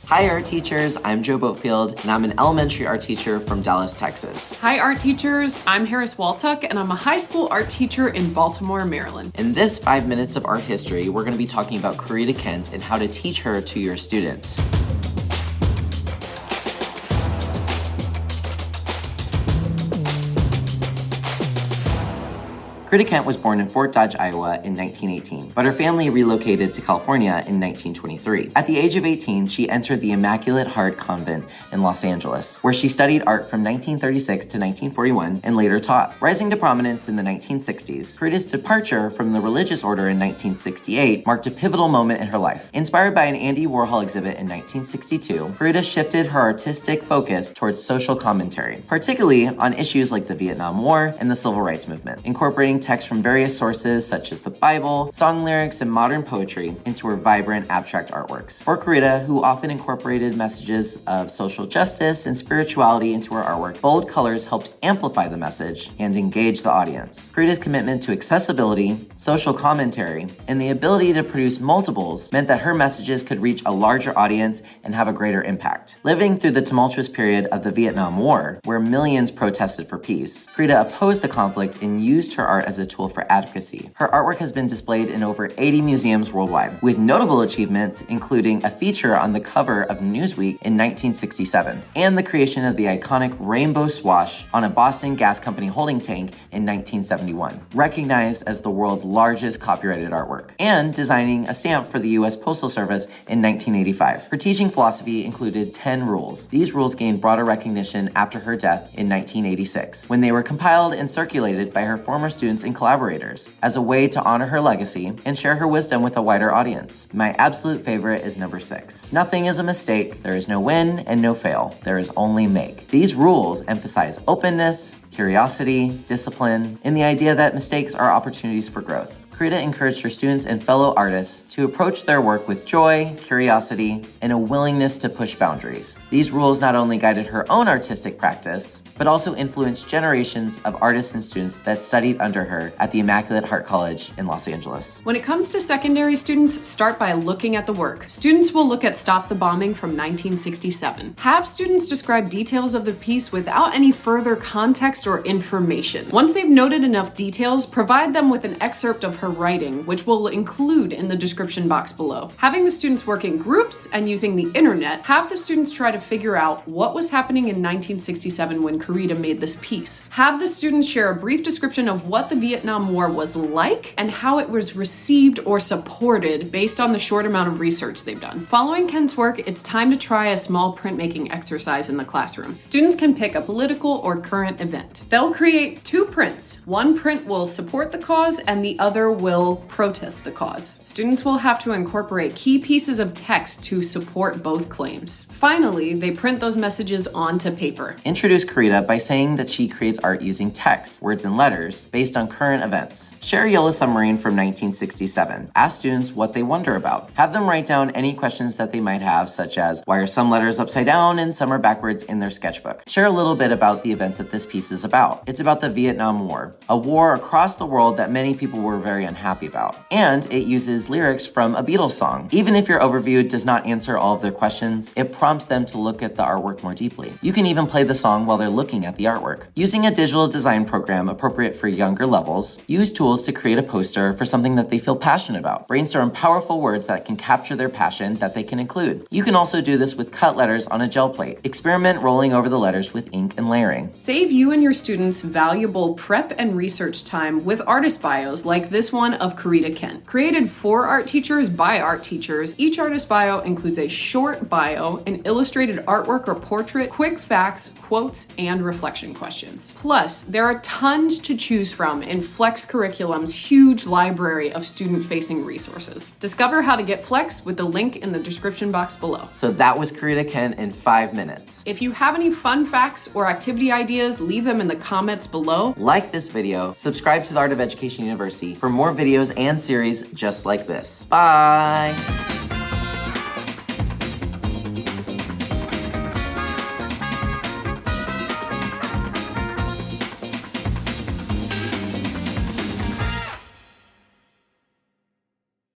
Hi art teachers, I'm Joe Boatfield and I'm an elementary art teacher from Dallas, Texas. Hi art teachers, I'm Harris Waltuck and I'm a high school art teacher in Baltimore, Maryland. In this 5 minutes of art history, we're going to be talking about Corita Kent and how to teach her to your students. Corita Kent was born in Fort Dodge, Iowa in 1918, but her family relocated to California in 1923. At the age of 18, she entered the Immaculate Heart Convent in Los Angeles, where she studied art from 1936 to 1941 and later taught. Rising to prominence in the 1960s, Corita's departure from the religious order in 1968 marked a pivotal moment in her life. Inspired by an Andy Warhol exhibit in 1962, Corita shifted her artistic focus towards social commentary, particularly on issues like the Vietnam War and the Civil Rights Movement, incorporating text from various sources such as the Bible, song lyrics, and modern poetry into her vibrant abstract artworks. For Corita, who often incorporated messages of social justice and spirituality into her artwork, bold colors helped amplify the message and engage the audience. Corita's commitment to accessibility, social commentary, and the ability to produce multiples meant that her messages could reach a larger audience and have a greater impact. Living through the tumultuous period of the Vietnam War, where millions protested for peace, Corita opposed the conflict and used her art as a tool for advocacy. Her artwork has been displayed in over 80 museums worldwide, with notable achievements including a feature on the cover of Newsweek in 1967, and the creation of the iconic rainbow swash on a Boston Gas Company holding tank in 1971, recognized as the world's largest copyrighted artwork, and designing a stamp for the U.S. Postal Service in 1985. Her teaching philosophy included 10 rules. These rules gained broader recognition after her death in 1986, when they were compiled and circulated by her former students and collaborators as a way to honor her legacy and share her wisdom with a wider audience. My absolute favorite is number 6. Nothing is a mistake. There is no win and no fail. There is only make. These rules emphasize openness, curiosity, discipline, and the idea that mistakes are opportunities for growth. Corita encouraged her students and fellow artists to approach their work with joy, curiosity, and a willingness to push boundaries. These rules not only guided her own artistic practice, but also influenced generations of artists and students that studied under her at the Immaculate Heart College in Los Angeles. When it comes to secondary students, start by looking at the work. Students will look at Stop the Bombing from 1967. Have students describe details of the piece without any further context or information. Once they've noted enough details, provide them with an excerpt of her writing, which we'll include in the description box below. Having the students work in groups and using the internet, have the students try to figure out what was happening in 1967 when Corita made this piece. Have the students share a brief description of what the Vietnam War was like and how it was received or supported based on the short amount of research they've done. Following Kent's work, it's time to try a small printmaking exercise in the classroom. Students can pick a political or current event. They'll create 2 prints. One print will support the cause and the other will protest the cause. Students will have to incorporate key pieces of text to support both claims. Finally, they print those messages onto paper. Introduce Corita by saying that she creates art using text, words, and letters based on current events. Share a yellow submarine from 1967. Ask students what they wonder about. Have them write down any questions that they might have, such as why are some letters upside down and some are backwards in their sketchbook. Share a little bit about the events that this piece is about. It's about the Vietnam War, a war across the world that many people were very unhappy about. And it uses lyrics from a Beatles song. Even if your overview does not answer all of their questions, it prompts them to look at the artwork more deeply. You can even play the song while they're looking at the artwork. Using a digital design program appropriate for younger levels, use tools to create a poster for something that they feel passionate about. Brainstorm powerful words that can capture their passion that they can include. You can also do this with cut letters on a gel plate. Experiment rolling over the letters with ink and layering. Save you and your students valuable prep and research time with artist bios like this one of Corita Kent. Created for art teachers by art teachers, each artist bio includes a short bio, an illustrated artwork or portrait, quick facts, quotes, and reflection questions. Plus, there are tons to choose from in Flex Curriculum's huge library of student-facing resources. Discover how to get Flex with the link in the description box below. So that was Corita Kent in 5 minutes. If you have any fun facts or activity ideas, leave them in the comments below. Like this video, subscribe to the Art of Education University for more videos and series just like this. Bye!